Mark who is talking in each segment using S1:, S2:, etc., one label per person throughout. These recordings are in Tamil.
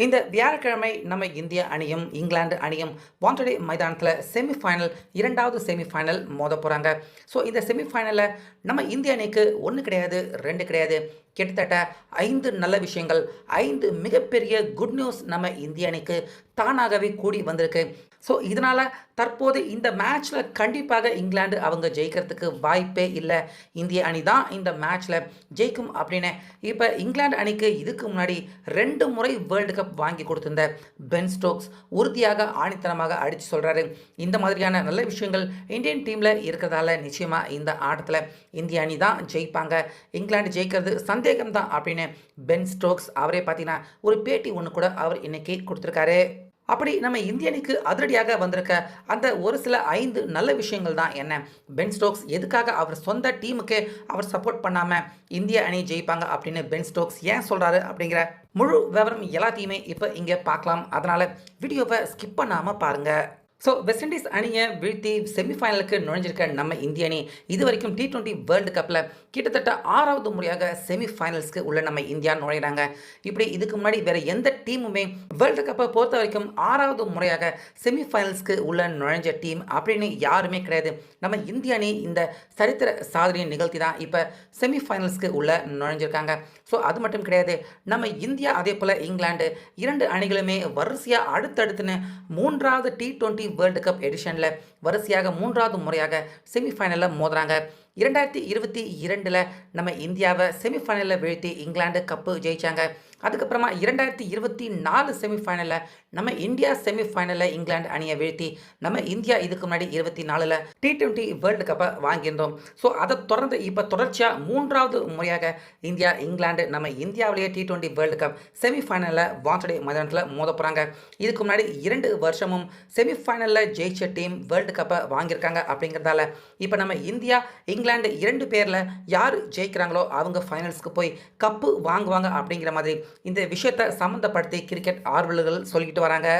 S1: இந்த வியாழக்கிழமை நம்ம இந்திய அணியும் இங்கிலாந்து அணியும் வாண்டடே மைதானத்தில் செமிஃபைனல் இரண்டாவது செமிஃபைனல் மோத போகிறாங்க. ஸோ இந்த செமிஃபைனலில் நம்ம இந்திய அணிக்கு ஒன்று கிடையாது, ரெண்டு கிடையாது, கிட்டத்தட்ட 5 நல்ல விஷயங்கள், 5 மிகப்பெரிய குட் நியூஸ் நம்ம இந்திய அணிக்கு தானாகவே கூடி வந்திருக்கு. ஸோ இதனால் தற்போது இந்த மேட்ச்சில் கண்டிப்பாக இங்கிலாந்து அவங்க ஜெயிக்கிறதுக்கு வாய்ப்பே இல்லை. இந்திய அணி தான் இந்த மேட்ச்சில் ஜெயிக்கும் அப்படின்னு இப்போ இங்கிலாந்து அணிக்கு இதுக்கு முன்னாடி 2 முறை வேர்ல்டு கப் வாங்கி கொடுத்திருந்த பென் ஸ்டோக்ஸ் உறுதியாக ஆணித்தனமாக அடித்து சொல்கிறாரு. இந்த மாதிரியான நல்ல விஷயங்கள் இந்தியன் டீமில் இருக்கிறதால நிச்சயமாக இந்த ஆட்டத்தில் இந்திய அணி தான் ஜெயிப்பாங்க, இங்கிலாந்து ஜெயிக்கிறது சந்தேகம் தான் அப்படின்னு பென் ஸ்டோக்ஸ் அவரே பார்த்தீங்கன்னா ஒரு பேட்டி ஒன்று கூட அவர் இன்னைக்கு கொடுத்துருக்காரு. அப்படி நம்ம இந்திய அணிக்கு அதிரடியாக வந்திருக்க அந்த ஒரு சில 5 நல்ல விஷயங்கள் தான் என்ன? பென் ஸ்டோக்ஸ் எதுக்காக அவர் சொந்த டீமுக்கே அவர் சப்போர்ட் பண்ணாமல் இந்திய அணி ஜெயிப்பாங்க அப்படின்னு பென் ஸ்டோக்ஸ் ஏன் சொல்கிறாரு அப்படிங்கிற முழு விவரம் எல்லாத்தையுமே இப்போ இங்கே பார்க்கலாம். அதனால் வீடியோவை ஸ்கிப் பண்ணாமல் பாருங்கள். ஸோ வெஸ்ட் இண்டீஸ் அணியை வீழ்த்தி செமிஃபைனலுக்கு நுழைஞ்சிருக்க நம்ம இந்திய அணி இது வரைக்கும் T20 வேர்ல்டு கப்பில் கிட்டத்தட்ட 6வது முறையாக செமிஃபைனல்ஸ்க்கு உள்ள நம்ம இந்தியா நுழையிறாங்க. இப்படி இதுக்கு முன்னாடி வேறு எந்த டீமுமே வேர்ல்டு கப்பை பொறுத்த வரைக்கும் 6வது முறையாக செமிஃபைனல்ஸ்க்கு உள்ள நுழைஞ்ச டீம் அப்படின்னு யாருமே கிடையாது. நம்ம இந்திய அணி இந்த சரித்திர சாதனையை நிகழ்த்தி தான் இப்போ செமிஃபைனல்ஸ்க்கு உள்ள நுழைஞ்சிருக்காங்க. ஸோ அது மட்டும் கிடையாது, நம்ம இந்தியா அதே போல் இங்கிலாந்து 2 அணிகளுமே வரிசையாக அடுத்தடுத்துன்னு 3வது T20 வேர்ல்டு கப் எடிஷனில் வரிசையாக 3வது முறையாக செமிஃபைனலில் மோதுறாங்க. 2022 நம்ம இந்தியாவை செமிஃபைனலில் வீழ்த்தி இங்கிலாந்து கப்பு ஜெயித்தாங்க. அதுக்கப்புறமா 2024 செமிஃபைனலில் நம்ம இந்தியா செமிஃபைனலில் இங்கிலாந்து அணியை வீழ்த்தி நம்ம இந்தியா இதுக்கு முன்னாடி 24ல் T20 வேர்ல்டு கப்பை வாங்கியிருந்தோம். ஸோ அதை தொடர்ந்து இப்போ தொடர்ச்சியாக 3வது முறையாக இந்தியா இங்கிலாந்து நம்ம இந்தியாவிலேயே T20 வேர்ல்டு கப் செமிஃபைனலில் வாண்டடே மைதானத்தில் மோத போகிறாங்க. இதுக்கு முன்னாடி 2 வருஷமும் செமிஃபைனலில் ஜெயிச்ச டீம் வேர்ல்டு கப்பை வாங்கியிருக்காங்க. அப்படிங்கிறதால இப்போ நம்ம இந்தியா இங்கிலாந்து 2 பேரில் யார் ஜெயிக்கிறாங்களோ அவங்க ஃபைனல்ஸ்க்கு போய் கப்பு வாங்குவாங்க அப்படிங்கிற மாதிரி இந்த விஷயத்தை சம்மந்தப்படுத்தி கிரிக்கெட் ஆர்வலர்கள் சொல்லிட்டு வராங்க.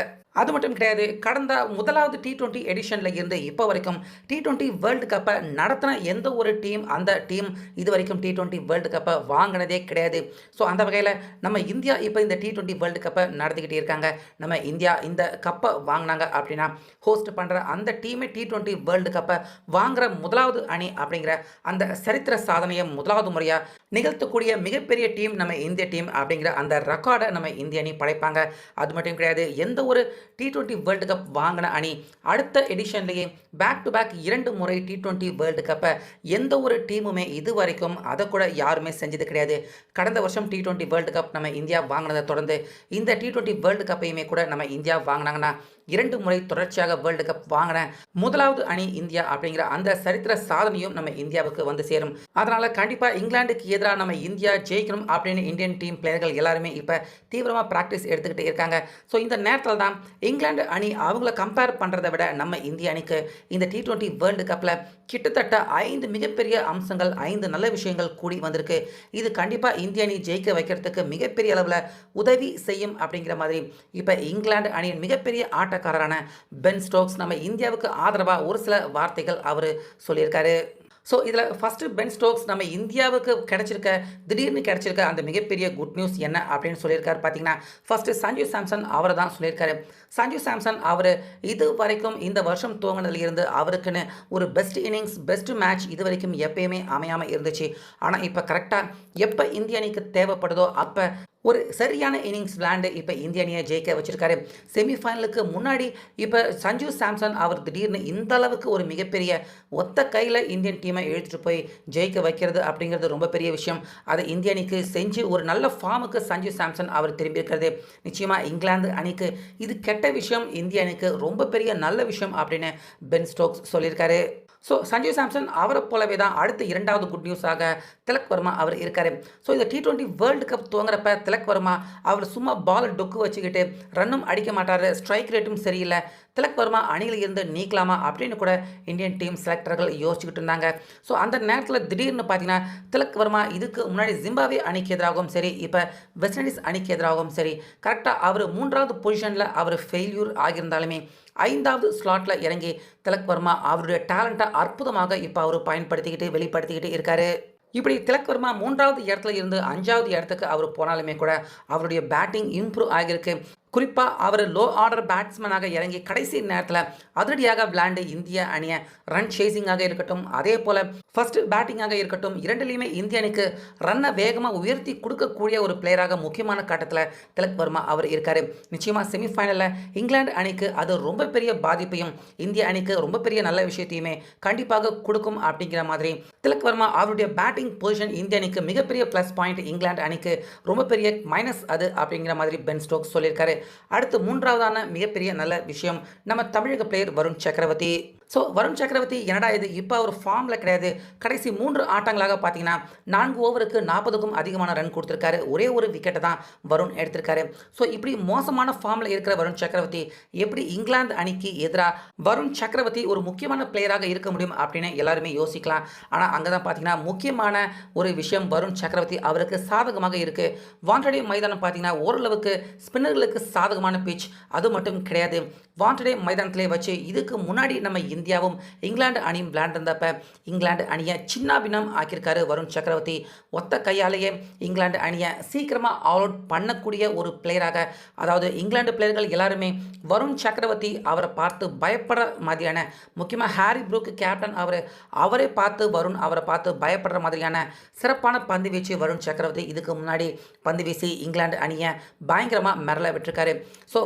S1: அது மட்டும் கிடையாது, கடந்த முதலாவது T20 எடிஷனில் இருந்து இப்போ வரைக்கும் T20 வேர்ல்டு கப்பை நடத்தின எந்த ஒரு டீம் அந்த டீம் இது வரைக்கும் T20 வேர்ல்டு கப்பை வாங்கினதே கிடையாது. ஸோ அந்த வகையில் நம்ம இந்தியா இப்போ இந்த T20 வேர்ல்டு கப்பை நடத்திக்கிட்டே இருக்காங்க. நம்ம இந்தியா இந்த கப்பை வாங்கினாங்க அப்படின்னா ஹோஸ்ட் பண்ணுற அந்த டீமே T20 வேர்ல்டு கப்பை வாங்குகிற முதலாவது அணி அப்படிங்கிற அந்த சரித்திர சாதனையை முதலாவது முறையாக நிகழ்த்தக்கூடிய மிகப்பெரிய டீம் நம்ம இந்திய டீம் அப்படிங்கிற அந்த ரெக்கார்டை நம்ம இந்திய அணி படைப்பாங்க. அது மட்டும் கிடையாது, எந்த ஒரு T20 வேர்ல்டு கப் வாங்கின அணி அடுத்த எடிஷன்லேயே பேக் டு பேக் 2 முறை T20 வேர்ல்டு கப்பை எந்த ஒரு டீமுமே இது வரைக்கும் அதை கூட யாருமே செஞ்சது கிடையாது. கடந்த வருஷம் T20 வேர்ல்டு கப் நம்ம இந்தியா வாங்கினதை தொடர்ந்து இந்த T20 வேர்ல்டு கப்பையுமே கூட நம்ம இந்தியா வாங்கினாங்கன்னா 2 முறை தொடர்ச்சியாக வேர்ல்டு கப் வாங்கின முதலாவது அணி இந்தியா அப்படிங்கிற அந்த சரித்திர சாதனையும் நம்ம இந்தியாவுக்கு வந்து சேரும். அதனால் கண்டிப்பாக இங்கிலாந்துக்கு எதிராக நம்ம இந்தியா ஜெயிக்கணும் அப்படின்னு இந்தியன் டீம் பிளேயர்கள் எல்லாருமே இப்போ தீவிரமாக ப்ராக்டிஸ் எடுத்துக்கிட்டு இருக்காங்க. ஸோ இந்த நேரத்தில் தான் இங்கிலாந்து அணி அவங்கள கம்பேர் பண்ணுறதை விட நம்ம இந்திய அணிக்கு இந்த T20 வேர்ல்டு கப்பில் கிட்டத்தட்ட 5 மிகப்பெரிய அம்சங்கள், 5 நல்ல விஷயங்கள் கூடி வந்திருக்கு. இது கண்டிப்பாக இந்திய அணி ஜெயிக்க வைக்கிறதுக்கு மிகப்பெரிய அளவில் உதவி செய்யும் அப்படிங்கிற மாதிரி இப்போ இங்கிலாந்து அணியின் மிகப்பெரிய ஆட்டக்காரரான பென் ஸ்டோக்ஸ் நம்ம இந்தியாவுக்கு ஆதரவாக ஒரு சில வார்த்தைகள் அவர் சொல்லியிருக்காரு. ஸோ இதில் ஃபஸ்ட்டு பென் ஸ்டோக்ஸ் நம்ம இந்தியாவுக்கு திடீர்னு கிடைச்சிருக்க அந்த மிகப்பெரிய குட் நியூஸ் என்ன அப்படின்னு சொல்லியிருக்காரு. பார்த்தீங்கன்னா ஃபஸ்ட்டு சஞ்சு சாம்சன் அவரை தான் சொல்லியிருக்காரு. சஞ்சு சாம்சன் அவர் இது வரைக்கும் இந்த வருஷம் துவங்கினதுலேருந்து அவருக்குன்னு ஒரு பெஸ்ட் இன்னிங்ஸ், பெஸ்ட் மேட்ச் இது வரைக்கும் எப்பயுமே அமையாமல் இருந்துச்சு. ஆனால் இப்போ கரெக்டாக எப்போ இந்திய அணிக்கு தேவைப்படுதோ அப்போ ஒரு சரியான இன்னிங்ஸ் விளையாண்டு இப்போ இந்திய அணியை ஜெயிக்க வச்சிருக்காரு. செமிஃபைனலுக்கு முன்னாடி இப்போ சஞ்சு சாம்சன் அவர் திடீர்னு இந்த அளவுக்கு ஒரு மிகப்பெரிய ஒத்த கையில் இந்தியன் டீமை இழுத்துட்டு போய் ஜெயிக்க வைக்கிறது அப்படிங்கிறது ரொம்ப பெரிய விஷயம். அதை இந்திய அணிக்கு செஞ்சு ஒரு நல்ல ஃபார்முக்கு சஞ்சு சாம்சன் அவர் திரும்பி இருக்கிறது நிச்சயமாக இங்கிலாந்து அணிக்கு இது கெட்ட விஷயம், இந்திய அணிக்கு ரொம்ப பெரிய நல்ல விஷயம் அப்படின்னு பென் ஸ்டோக்ஸ் சொல்லியிருக்காரு. ஸோ சஞ்சு சாம்சன் அவரை போலவே தான் அடுத்த 2வது குட் நியூஸாக திலக் வர்மா அவர் இருக்கார். ஸோ இந்த T20 வேர்ல்டு கப் துவங்குறப்ப திலக் வர்மா அவர் சும்மா பால் டொக்கு வச்சுக்கிட்டு ரன்னும் அடிக்க மாட்டார், ஸ்ட்ரைக் ரேட்டும் சரியில்லை, திலக் வர்மா அணியில் இருந்து நீக்கலாமா அப்படின்னு கூட இந்தியன் டீம் செலக்டர்கள் யோசிச்சுக்கிட்டு இருந்தாங்க. ஸோ அந்த நேரத்தில் திடீர்னு பார்த்தீங்கன்னா திலக் வர்மா இதுக்கு முன்னாடி ஜிம்பாப்வே அணிக்கு எதிராகவும் சரி, இப்போ வெஸ்ட் இண்டீஸ் அணிக்கு எதிராகவும் சரி கரெக்டாக அவர் 3வது பொசிஷனில் அவர் ஃபெயில்யூர் ஆகியிருந்தாலுமே 5வது ஸ்லாட்டில் இறங்கி திலக் வர்மா அவருடைய டேலண்ட்டை அற்புதமாக இப்போ அவர் பயன்படுத்திக்கிட்டு வெளிப்படுத்திக்கிட்டு இருக்காரு. இப்படி திலக் வர்மா 3வது இடத்துல இருந்து 5வது இடத்துக்கு அவர் போனாலுமே கூட அவருடைய பேட்டிங் இம்ப்ரூவ் ஆகியிருக்கு. குறிப்பா அவர் லோ ஆர்டர் பேட்ஸ்மேனாக இறங்கி கடைசி நேரத்தில அதிரடியாக விளையாண்டு இந்திய அணிய ரன் சேசிங்காக இருக்கட்டும், அதேபோல ஃபர்ஸ்ட் பேட்டிங்காக இருக்கட்டும், 2லயுமே இந்திய அணிக்கு ரன்ன வேகமா உயர்த்தி குடுக்கக்கூடிய ஒரு பிளேயராக முக்கியமான கட்டத்தில திலக் வர்மா அவர் இருக்காரு. நிச்சயமா செமிஃபைனல்ல இங்கிலாந்து அணிக்கு அது ரொம்ப பெரிய பாதிப்பையும், இந்திய அணிக்கு ரொம்ப பெரிய நல்ல விஷயத்தையுமே கண்டிப்பாக குடுக்கும் அப்படிங்கிற மாதிரி திலக் வர்மா அவருடைய பேட்டிங் பொசிஷன் இந்திய அணிக்கு மிகப்பெரிய பிளஸ் பாயிண்ட், இங்கிலாந்து அணிக்கு ரொம்ப பெரிய மைனஸ் அது அப்படிங்கிற மாதிரி பென் ஸ்டோக்ஸ் சொல்லியிருக்காரு. அடுத்து 3வதான மிகப்பெரிய நல்ல விஷயம் நம்ம தமிழக பிளேயர் வருண் சக்கரவர்த்தி. வருண் சக்கரவர்த்தி என்னடா இது இப்போ அவர் ஃபார்ம்ல கிடையாது. கடைசி 3 ஆட்டங்களாக பார்த்தீங்கன்னா 4 ஓவருக்கு 40க்கும் அதிகமான ரன் கொடுத்துருக்காரு. ஒரே ஒரு விக்கெட்டை தான் வருண் எடுத்திருக்காரு. இப்படி மோசமான ஃபார்ம்ல இருக்கிற வருண் சக்கரவர்த்தி எப்படி இங்கிலாந்து அணிக்கு எதிராக வருண் சக்கரவர்த்தி ஒரு முக்கியமான பிளேயராக இருக்க முடியும் அப்படின்னு எல்லாருமே யோசிக்கலாம். ஆனால் அங்கே தான் பார்த்தீங்கன்னா முக்கியமான ஒரு விஷயம் வருண் சக்கரவர்த்தி அவருக்கு சாதகமாக இருக்கு. வாண்டடே மைதானம் பார்த்தீங்கன்னா ஓரளவுக்கு ஸ்பின்னர்களுக்கு சாதகமான பிட்ச். அது மட்டும் கிடையாது, வாண்டடே மைதானத்திலே வச்சு இதுக்கு முன்னாடி நம்ம இந்தியாவும் இங்கிலாந்து அணியும் விளையாண்டிருந்தப்ப இங்கிலாந்து அணியை சின்னாபின்னம் ஆக்கியிருக்காரு வருண் சக்கரவர்த்தி. ஒத்த கையாலேயே இங்கிலாந்து அணியை சீக்கிரமா அவுட் பண்ணக்கூடிய ஒரு பிளேயராக, அதாவது இங்கிலாந்து பிளேயர்கள் எல்லாருமே வருண் சக்கரவர்த்தி அவரை பார்த்து பயப்படுற மாதிரியான, முக்கியமாக ஹாரி ப்ரூக் கேப்டன் அவரை பார்த்து வருண் அவரை பார்த்து பயப்படுற மாதிரியான சிறப்பான பந்து வீச்சு வருண் சக்கரவர்த்தி இதுக்கு முன்னாடி பந்து வீசி இங்கிலாந்து அணியை பயங்கரமாக மிரள விட்டுருக்காரு.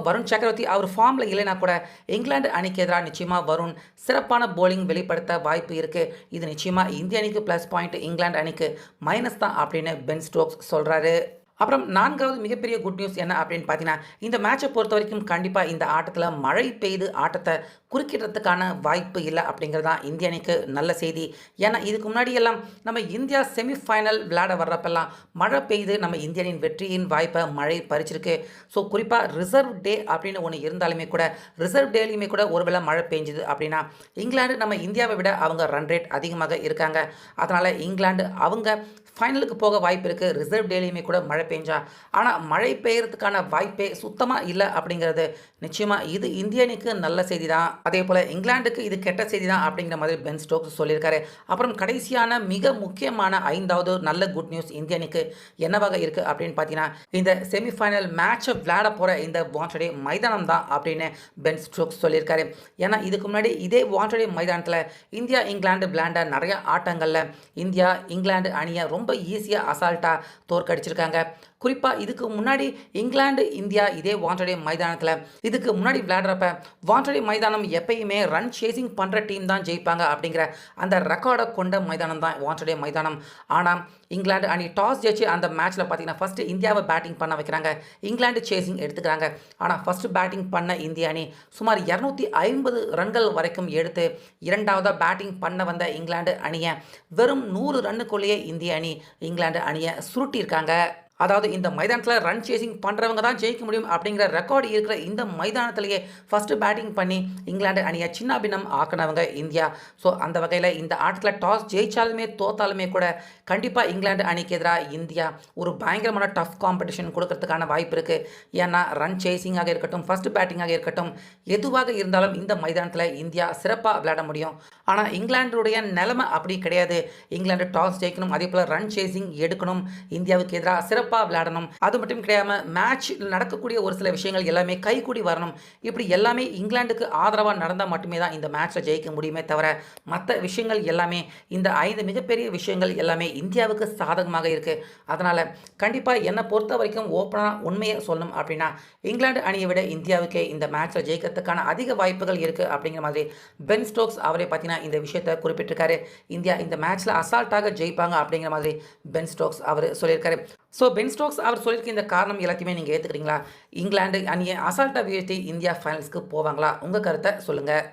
S1: வருண் சக்கரவர்த்தி அவர் ஃபார்மில் இல்லைனா கூட இங்கிலாந்து அணிக்கு எதிராக நிச்சயமாக வருண் சிறப்பான போலிங் வெளிப்படுத்த வாய்ப்பு இருக்கு. இது நிச்சயமா இந்திய அணிக்கு பிளஸ் பாயிண்ட், இங்கிலாந்து அணிக்கு மைனஸ் தான் அப்படின்னு பென் ஸ்டோக்ஸ் சொல்றாரு. அப்புறம் 4வது மிகப்பெரிய குட் நியூஸ் என்ன அப்படின்னு பார்த்தீங்கன்னா, இந்த மேட்சை பொறுத்த வரைக்கும் கண்டிப்பாக இந்த ஆட்டத்தில் மழை பெய்து ஆட்டத்தை குறுக்கிடுறதுக்கான வாய்ப்பு இல்லை அப்படிங்கிறது தான் இந்திய அணிக்கு நல்ல செய்தி. ஏன்னா இதுக்கு முன்னாடி எல்லாம் நம்ம இந்தியா செமிஃபைனல் விளையாட வர்றப்பெல்லாம் மழை பெய்து நம்ம இந்திய அணியின் வெற்றியின் வாய்ப்பை மழை பறிச்சிருக்கு. குறிப்பாக ரிசர்வ் டே அப்படின்னு ஒன்று இருந்தாலுமே கூட, ரிசர்வ் டேலையுமே கூட ஒருவேளை மழை பெஞ்சுது அப்படின்னா இங்கிலாந்து நம்ம இந்தியாவை விட அவங்க ரன் ரேட் அதிகமாக இருக்காங்க. அதனால் இங்கிலாந்து அவங்க ஃபைனலுக்கு போக வாய்ப்பு இருக்குது ரிசர்வ் டேலையுமே கூட மழை பெஞ்சா. ஆனால் மழை பெய்யறதுக்கான வாய்ப்பே சுத்தமாக இல்லை அப்படிங்கிறது நிச்சயமாக இது இந்திய அணிக்கு நல்ல செய்தி தான். அதே போல் இங்கிலாந்துக்கு இது கெட்ட செய்தி தான் அப்படிங்கிற மாதிரி பென் ஸ்டோக்ஸ் சொல்லியிருக்காரு. அப்புறம் கடைசியான மிக முக்கியமான 5வது நல்ல குட் நியூஸ் இந்திய அணிக்கு என்னவாக இருக்குது அப்படின்னு பார்த்தீங்கன்னா, இந்த செமிஃபைனல் மேட்சை விளையாட போகிற இந்த வாண்டடே மைதானம் தான் அப்படின்னு பென் ஸ்டோக்ஸ் சொல்லியிருக்காரு. ஏன்னா இதுக்கு முன்னாடி இதே வாண்டடே மைதானத்தில் இந்தியா இங்கிலாந்து விளையாண்ட நிறைய ஆட்டங்களில் இந்தியா இங்கிலாந்து அணியை ரொம்ப ஈஸியாக அசால்ட்டாக தோற்கடிச்சிருக்காங்க. குறிப்பாக இதுக்கு முன்னாடி இங்கிலாந்து இந்தியா இதே வாண்டடே மைதானத்தில் இதுக்கு முன்னாடி விளையாடுறப்ப வாண்டடே மைதானம் எப்பயுமே ரன் சேசிங் பண்ணுற டீம் தான் ஜெயிப்பாங்க அப்படிங்கிற அந்த ரெக்கார்டை கொண்ட மைதானம் தான் வாண்டடே மைதானம். ஆனால் இங்கிலாந்து அணி டாஸ் ஜெயிச்சு அந்த மேட்ச்சில் பார்த்தீங்கன்னா ஃபஸ்ட்டு இந்தியாவை பேட்டிங் பண்ண வைக்கிறாங்க, இங்கிலாந்து சேசிங் எடுத்துக்கிறாங்க. ஆனால் ஃபஸ்ட்டு பேட்டிங் பண்ண இந்திய அணி சுமார் 250 ரன்கள் வரைக்கும் எடுத்து 2வதாக பேட்டிங் பண்ண வந்த இங்கிலாந்து அணியை வெறும் 100 ரன்னுக்குள்ளேயே இந்திய அணி இங்கிலாந்து அணியை சுருட்டியிருக்காங்க. அதாவது இந்த மைதானத்தில் ரன் சேசிங் பண்ணுறவங்க தான் ஜெயிக்க முடியும் அப்படிங்கிற ரெக்கார்டு இருக்கிற இந்த மைதானத்திலேயே ஃபஸ்ட்டு பேட்டிங் பண்ணி இங்கிலாந்து அணியை சின்னாபின்னம் ஆக்கினவங்க இந்தியா. அந்த வகையில் இந்த ஆட்டத்தில் டாஸ் ஜெயிச்சாலுமே தோத்தாலுமே கூட கண்டிப்பாக இங்கிலாந்து அணிக்கு எதிராக இந்தியா ஒரு பயங்கரமான டஃப் காம்படிஷன் கொடுக்கறதுக்கான வாய்ப்பு இருக்குது. ஏன்னா ரன் சேசிங்காக இருக்கட்டும், ஃபஸ்ட்டு பேட்டிங்காக இருக்கட்டும், எதுவாக இருந்தாலும் இந்த மைதானத்தில் இந்தியா சிறப்பாக விளையாட முடியும். ஆனால் இங்கிலாந்துடைய நிலைமை அப்படி கிடையாது. இங்கிலாந்து டாஸ் ஜெயிக்கணும், அதே போல் ரன் சேசிங் எடுக்கணும், இந்தியாவுக்கு எதிராக சிறப்பாக விளையாடணும். அது மட்டும் கிடையாம மேட்ச் நடக்கக்கூடிய ஒரு சில விஷயங்கள் எல்லாமே கைகூடி வரணும். இப்படி எல்லாமே இங்கிலாந்துக்கு ஆதரவாக நடந்தால் மட்டுமே தான் இந்த மேட்ச்சில் ஜெயிக்க முடியுமே தவிர மற்ற விஷயங்கள் எல்லாமே, இந்த 5 மிகப்பெரிய விஷயங்கள் எல்லாமே இந்தியாவுக்கு சாதகமாக இருக்குது. அதனால் கண்டிப்பாக என்னை பொறுத்த வரைக்கும் ஓப்பனாக உண்மையை சொல்லணும் அப்படின்னா இங்கிலாந்து அணியை விட இந்தியாவுக்கே இந்த மேட்ச்சில் ஜெயிக்கிறதுக்கான அதிக வாய்ப்புகள் இருக்குது அப்படிங்கிற மாதிரி பென் ஸ்டோக்ஸ் அவரே பார்த்தீங்கன்னா இந்த விஷயத்தை குறிப்பிட்டிருக்காரு. இந்தியா இந்த மேட்ச்சில் அசால்ட்டாக ஜெயிப்பாங்க அப்படிங்கிற மாதிரி பென் ஸ்டோக்ஸ் அவர் சொல்லியிருக்காரு. பென் ஸ்டோக்ஸ் அவர் சொல்லியிருக்க இந்த காரணம் எல்லாத்தையுமே நீங்கள் ஏற்றுக்கிறீங்களா? இங்கிலாந்து அணியை அசால்ட்டாக வீழ்த்தி இந்தியா ஃபைனல்ஸ்க்கு போவாங்களா? உங்கள் கருத்தை சொல்லுங்கள்.